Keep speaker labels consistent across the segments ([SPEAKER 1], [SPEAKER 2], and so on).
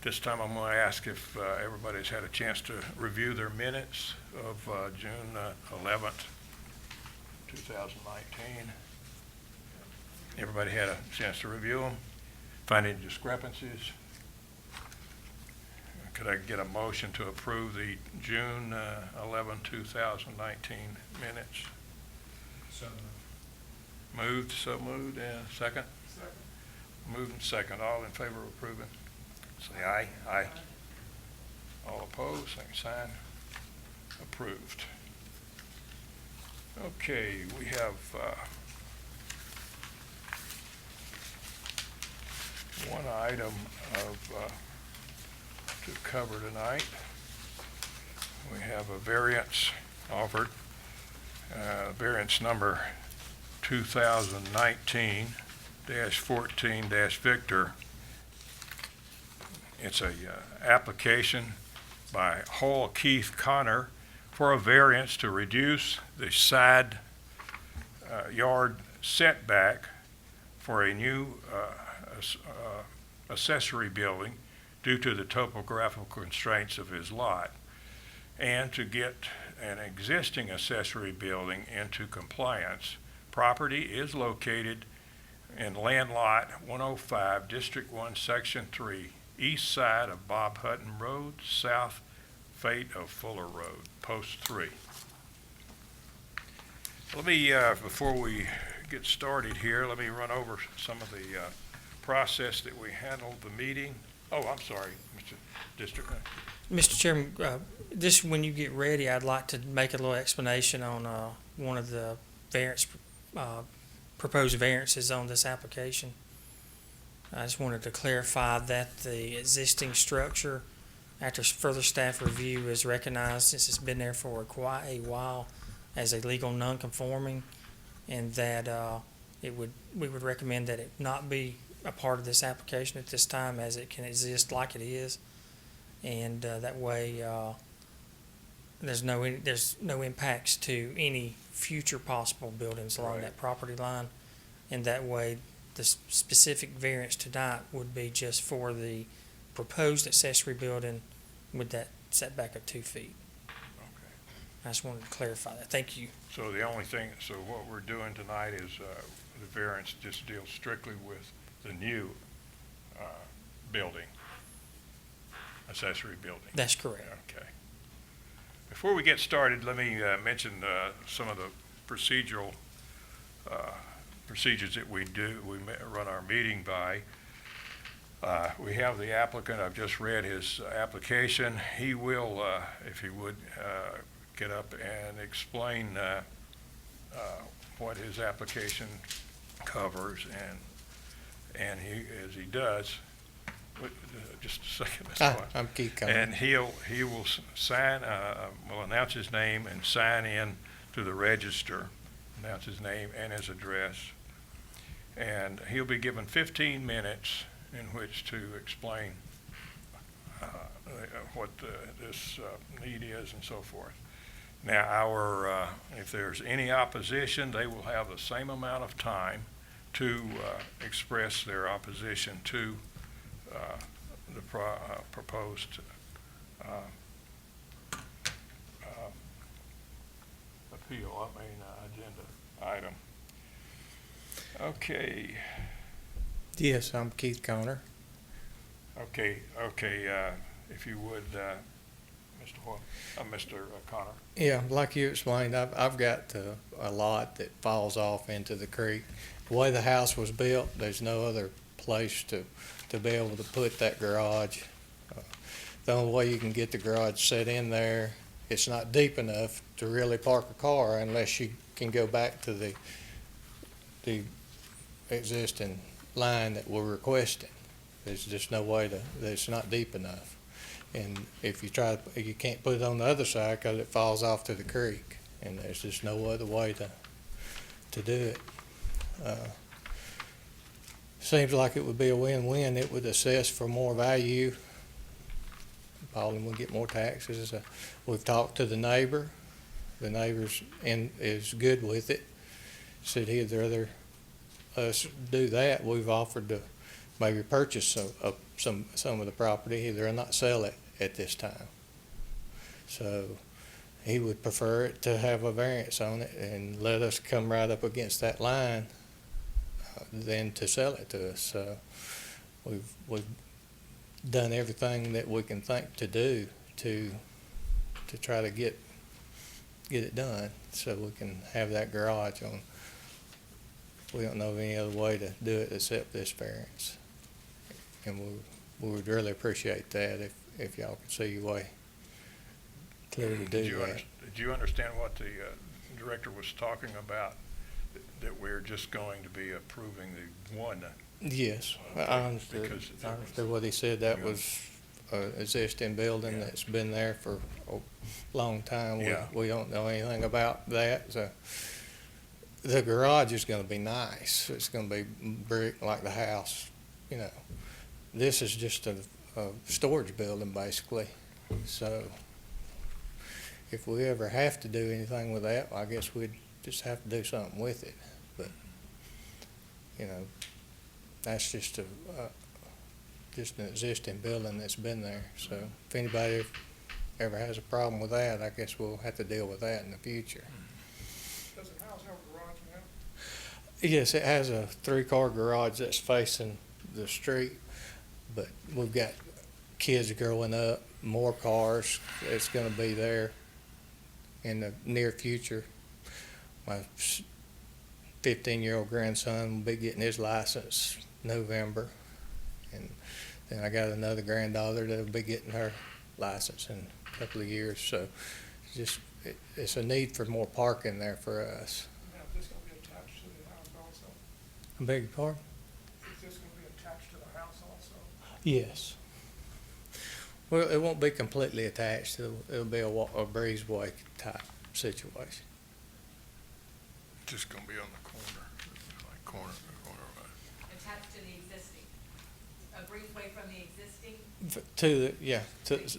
[SPEAKER 1] This time I'm going to ask if everybody's had a chance to review their minutes of June 11th, 2019. Everybody had a chance to review them? Find any discrepancies? Could I get a motion to approve the June 11, 2019 minutes?
[SPEAKER 2] So
[SPEAKER 1] Moved, so moved, and second?
[SPEAKER 2] Second.
[SPEAKER 1] Moved and second. All in favor of approving? Say aye. Aye. All opposed, same sign. Approved. Okay, we have one item to cover tonight. We have a variance offered, variance number 2019-14-Victor. It's a application by Hull Keith Connor for a variance to reduce the side yard setback for a new accessory building due to the topographical constraints of his lot, and to get an existing accessory building into compliance. Property is located in land lot 105, District 1, Section 3, east side of Bob Hutton Road, south fate of Fuller Road, Post 3. Let me, before we get started here, let me run over some of the process that we handled the meeting. Oh, I'm sorry, Mr. District.
[SPEAKER 3] Mr. Chairman, just when you get ready, I'd like to make a little explanation on one of the proposed variances on this application. I just wanted to clarify that the existing structure, after further staff review, is recognized, since it's been there for quite a while, as a legal non-conforming, and that we would recommend that it not be a part of this application at this time, as it can exist like it is, and that way there's no impacts to any future possible buildings along
[SPEAKER 1] Right.
[SPEAKER 3] that property line, and that way the specific variance tonight would be just for the proposed accessory building with that setback of 2 feet.
[SPEAKER 1] Okay.
[SPEAKER 3] I just wanted to clarify that. Thank you.
[SPEAKER 1] So the only thing, so what we're doing tonight is the variance just deals strictly with the new building, accessory building.
[SPEAKER 3] That's correct.
[SPEAKER 1] Okay. Before we get started, let me mention some of the procedural procedures that we run our meeting by. We have the applicant. I've just read his application. He will, if he would, get up and explain what his application covers, and he, as he does, just a second, Mr. White.
[SPEAKER 4] I'm Keith Connor.
[SPEAKER 1] And he will sign, will announce his name and sign in to the register, announce his name and his address. And he'll be given 15 minutes in which to explain what this need is and so forth. Now, if there's any opposition, they will have the same amount of time to express their opposition to the proposed agenda item. Okay,
[SPEAKER 4] Yes, I'm Keith Connor.
[SPEAKER 1] okay, if you would, Mr. Connor.
[SPEAKER 4] Yeah, like you explained, I've got a lot that falls off into the creek. The way the house was built, there's no other place to be able to put that garage. The only way you can get the garage set in there, it's not deep enough to really park a car unless you can go back to the existing line that we're requesting. There's just no way it's not deep enough. And if you you can't put it on the other side because it falls off to the creek, and there's just no other way to do it. Seems like it would be a win-win. It would assess for more value. Pauline would get more taxes. We've talked to the neighbor. The neighbor's is good with it. Said he'd rather us do that. We've offered to maybe purchase some of the property, either not sell it at this time. So he would prefer it to have a variance on it and let us come right up against that line than to sell it to us. So we've done everything that we can think to do to try to get it done so we can have that garage on. We don't know of any other way to do it except this variance. And we would really appreciate that if y'all could see your way clear to do that.
[SPEAKER 1] Did you understand what the director was talking about? That we're just going to be approving the one?
[SPEAKER 4] Yes, I understood.
[SPEAKER 1] Because
[SPEAKER 4] I understood what he said. That
[SPEAKER 1] Yeah.
[SPEAKER 4] was an existing building
[SPEAKER 1] Yeah.
[SPEAKER 4] that's been there for a long time.
[SPEAKER 1] Yeah.
[SPEAKER 4] We don't know anything about that, so. The garage is gonna be nice. It's gonna be brick like the house, you know. This is just a storage building basically. So if we ever have to do anything with that, I guess we'd just have to do something with it. But, you know, that's just an existing building that's been there. So if anybody ever has a problem with that, I guess we'll have to deal with that in the future.
[SPEAKER 2] Does the house have a garage now?
[SPEAKER 4] Yes, it has a 3-car garage that's facing the street, but we've got kids growing up, more cars. It's gonna be there in the near future. My 15-year-old grandson will be getting his license November. And then I got another granddaughter that'll be getting her license in a couple of years. So it's a need for more parking there for us.
[SPEAKER 2] Now, is this gonna be attached to the house also?
[SPEAKER 4] I beg your pardon?
[SPEAKER 2] Is this gonna be attached to the house also?
[SPEAKER 4] Yes. Well, it won't be completely attached. It'll be a breezeway type situation.
[SPEAKER 1] Just gonna be on the corner, like corner.
[SPEAKER 5] Attached to the existing, a breezeway from the existing,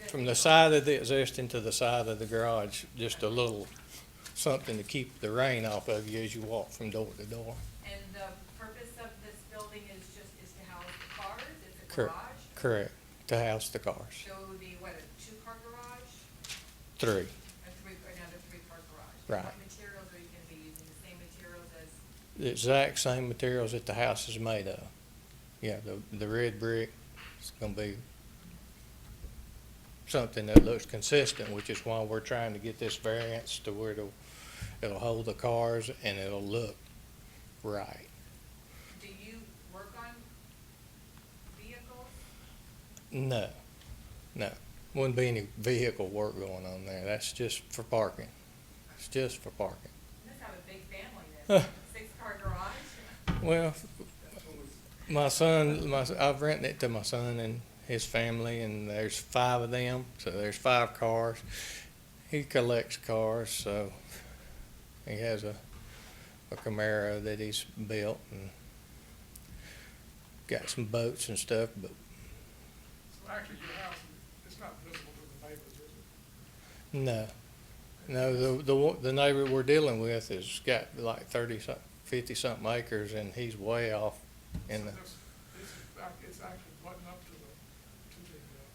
[SPEAKER 4] From the side of the existing to the side of the garage, just a little something to keep the rain off of you as you walk from door to door.
[SPEAKER 5] and the purpose of this building is to house the cars, it's a
[SPEAKER 4] Correct.
[SPEAKER 5] garage?
[SPEAKER 4] Correct, to house the cars.
[SPEAKER 5] So it would be, what, a 2-car garage,
[SPEAKER 4] 3,
[SPEAKER 5] another 3-car garage?
[SPEAKER 4] Right.
[SPEAKER 5] What materials are you gonna be using, the same materials as,
[SPEAKER 4] the exact same materials that the house is made of. Yeah, the red brick is gonna be something that looks consistent, which is why we're trying to get this variance to where it'll hold the cars and it'll look right.
[SPEAKER 5] do you work on vehicles?
[SPEAKER 4] No, wouldn't be any vehicle work going on there. That's just for parking. It's just for parking.
[SPEAKER 5] You must have a big family then, 6-car garage?
[SPEAKER 4] Well, I've rented it to my son and his family, and there's 5 of them, so there's 5 cars. He collects cars, so he has a Camaro that he's built and got some boats and stuff, but
[SPEAKER 2] So actually, your house, it's not visible to the neighbors, is it?
[SPEAKER 4] no, the neighbor we're dealing with has got like 50-something acres, and he's way off in the,
[SPEAKER 2] So it's actually butting up to the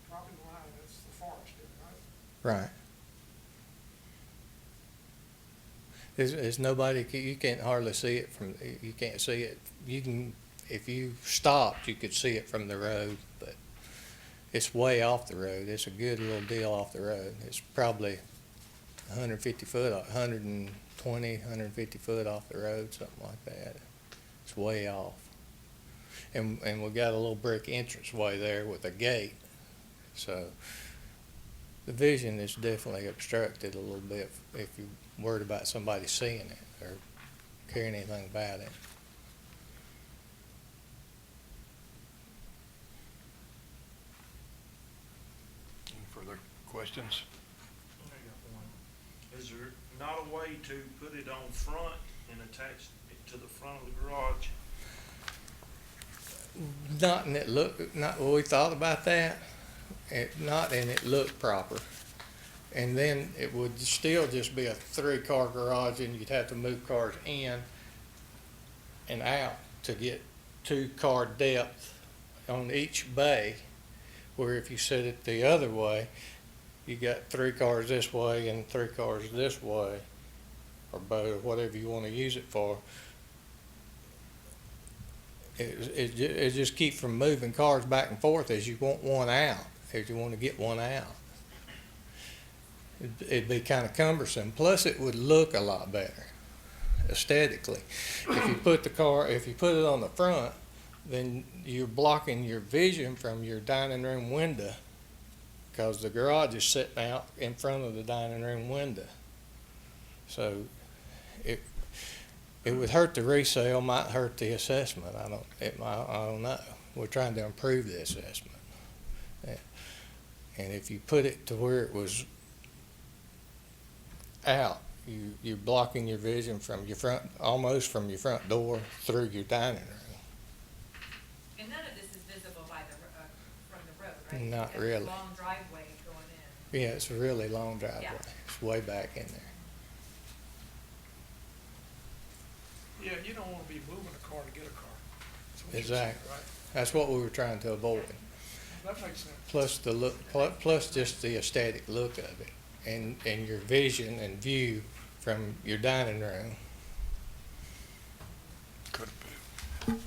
[SPEAKER 2] property line, that's the forest there, right?
[SPEAKER 4] right. There's nobody, you can't hardly see it you can't see it. You can, if you stopped, you could see it from the road, but it's way off the road. It's a good little deal off the road. It's probably 150 foot, 120, 150 foot off the road, something like that. It's way off. And we got a little brick entranceway there with a gate, so the vision is definitely obstructed a little bit if you're worried about somebody seeing it or caring anything about it.
[SPEAKER 1] Any further questions?
[SPEAKER 6] I got one. Is there not a way to put it on front and attach it to the front of the garage?
[SPEAKER 4] Well, we thought about that, and it looked proper. And then it would still just be a 3-car garage, and you'd have to move cars in and out to get 2-car depth on each bay, where if you set it the other way, you got 3 cars this way and 3 cars this way, or both, whatever you want to use it for. It just keep from moving cars back and forth as you want one out, as you want to get one out. It'd be kind of cumbersome. Plus, it would look a lot better aesthetically. If you put it on the front, then you're blocking your vision from your dining room window, because the garage is sitting out in front of the dining room window. So it would hurt the resale, might hurt the assessment. I don't know. We're trying to improve the assessment. Yeah. And if you put it to where it was out, you're blocking your vision from your front, almost from your front door through your dining room.
[SPEAKER 5] And none of this is visible by from the road, right?
[SPEAKER 4] Not
[SPEAKER 5] Because
[SPEAKER 4] really.
[SPEAKER 5] it's a long driveway going in.
[SPEAKER 4] Yeah, it's a really long driveway.
[SPEAKER 5] Yeah.
[SPEAKER 4] It's way back in there.
[SPEAKER 2] Yeah, you don't wanna be moving a car to get a car. That's what you're
[SPEAKER 4] Exactly.
[SPEAKER 2] saying, right?
[SPEAKER 4] That's what we were trying to avoid.
[SPEAKER 2] That makes sense.
[SPEAKER 4] Plus the look, plus just the aesthetic look of it, and your vision and view from your dining room.
[SPEAKER 1] Could have been.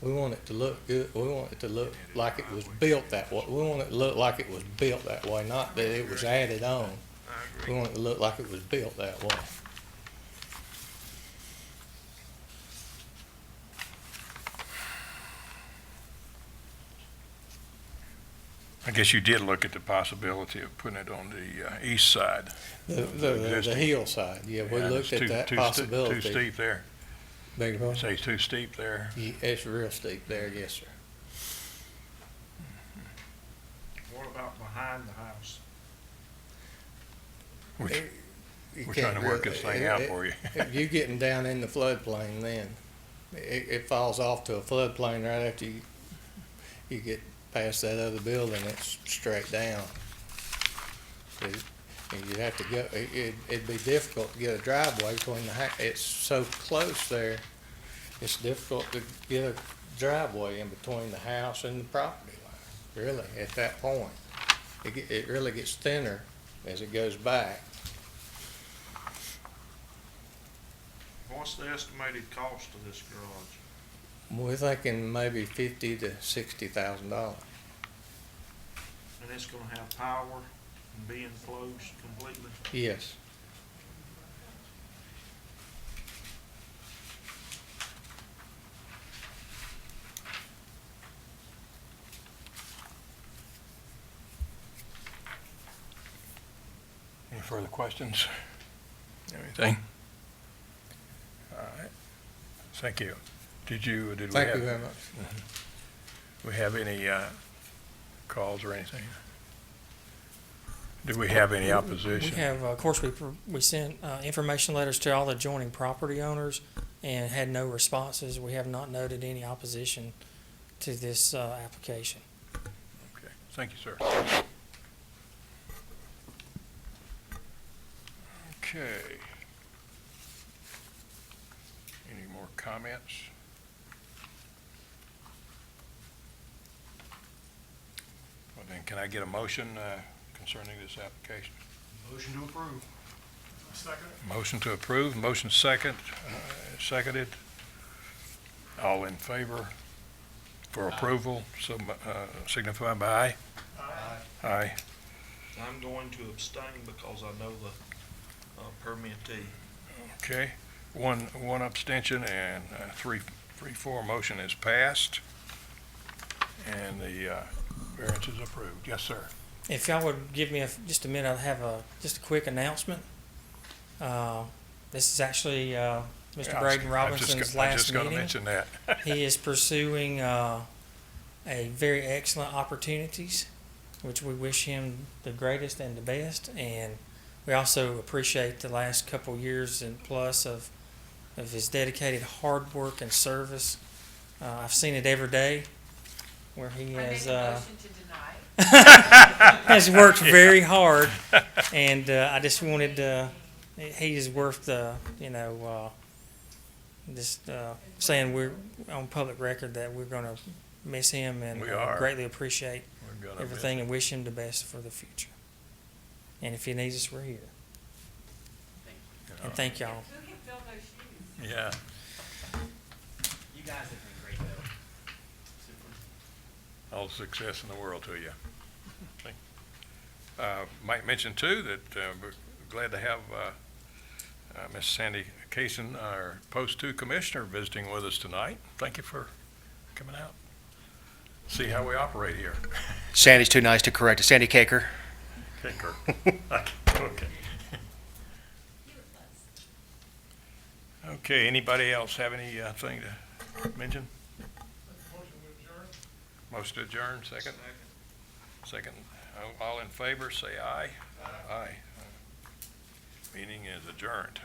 [SPEAKER 4] We want it to look good. We want it to look like it was built that way. We want it to look like it was built that way, not that it was added on.
[SPEAKER 6] I
[SPEAKER 4] We
[SPEAKER 6] agree.
[SPEAKER 4] want it to look like it was built that way.
[SPEAKER 1] I guess you did look at the possibility of putting it on the east side.
[SPEAKER 4] The
[SPEAKER 1] Existing.
[SPEAKER 4] hillside, yeah, we
[SPEAKER 1] Yeah,
[SPEAKER 4] looked
[SPEAKER 1] it's
[SPEAKER 4] at that
[SPEAKER 1] too
[SPEAKER 4] possibility.
[SPEAKER 1] steep there.
[SPEAKER 4] Beg your pardon?
[SPEAKER 1] Say too steep there.
[SPEAKER 4] Yeah, it's real steep there, yes, sir.
[SPEAKER 6] What about behind the house?
[SPEAKER 1] Which,
[SPEAKER 4] You
[SPEAKER 1] we're
[SPEAKER 4] can't
[SPEAKER 1] trying to work
[SPEAKER 4] really-
[SPEAKER 1] this thing out for you.
[SPEAKER 4] You're getting down in the floodplain then. It falls off to a floodplain right after you get past that other building, it's straight down. And you'd have to go, it'd be difficult to get a driveway between it's so close there, it's difficult to get a driveway in between the house and the property line, really, at that point. It really gets thinner as it goes back.
[SPEAKER 6] What's the estimated cost of this garage?
[SPEAKER 4] We're thinking maybe $50,000 to $60,000.
[SPEAKER 6] And it's gonna have power and be enclosed completely?
[SPEAKER 4] Yes.
[SPEAKER 1] Any further questions? Anything? All right. Thank you. Did we
[SPEAKER 4] Thank you
[SPEAKER 1] have,
[SPEAKER 4] very much.
[SPEAKER 1] we have any calls or anything? Do we have any opposition?
[SPEAKER 3] We have, of course, we sent information letters to all the adjoining property owners and had no responses. We have not noted any opposition to this application.
[SPEAKER 1] Okay, thank you, sir. Okay. Any more comments? Well, then, can I get a motion concerning this application?
[SPEAKER 6] Motion to approve.
[SPEAKER 2] Second?
[SPEAKER 1] Motion to approve, motion seconded. All in favor for approval, so signify by aye.
[SPEAKER 2] Aye.
[SPEAKER 1] Aye.
[SPEAKER 6] I'm going to abstain because I know the permittee.
[SPEAKER 1] Okay, one abstention and 3-4 motion is passed. And the variance is approved. Yes, sir.
[SPEAKER 3] If y'all would give me just a minute, I have just a quick announcement. This is actually Mr. Braden Robinson's
[SPEAKER 1] I
[SPEAKER 3] last
[SPEAKER 1] just got to
[SPEAKER 3] meeting.
[SPEAKER 1] mention that.
[SPEAKER 3] He is pursuing a very excellent opportunities, which we wish him the greatest and the best. And we also appreciate the last couple years and plus of his dedicated hard work and service. I've seen it every day where he
[SPEAKER 5] I make
[SPEAKER 3] has
[SPEAKER 5] a motion to deny.
[SPEAKER 3] has worked very hard, and I just wanted he is worth the Just saying we're on public record that we're going to miss him and
[SPEAKER 1] We are.
[SPEAKER 3] greatly appreciate
[SPEAKER 1] We're gonna
[SPEAKER 3] everything and wish him the best for the future. And if he needs us, we're here. And thank y'all.
[SPEAKER 5] Who can fill those shoes?
[SPEAKER 1] Yeah,
[SPEAKER 7] You guys have been great though. Super.
[SPEAKER 1] all the success in the world to you. Might mention too that we're glad to have Miss Sandy Kaysen, our Post 2 Commissioner, visiting with us tonight. Thank you for coming out. See how we operate here.
[SPEAKER 7] Sandy's too nice to correct. Sandy Caker.
[SPEAKER 1] Okay, Kirk. Okay. Okay, anybody else have anything to mention?
[SPEAKER 2] Motion to adjourn?
[SPEAKER 1] Motion to adjourn, second? Second. All in favor, say aye. Aye. Meeting is adjourned.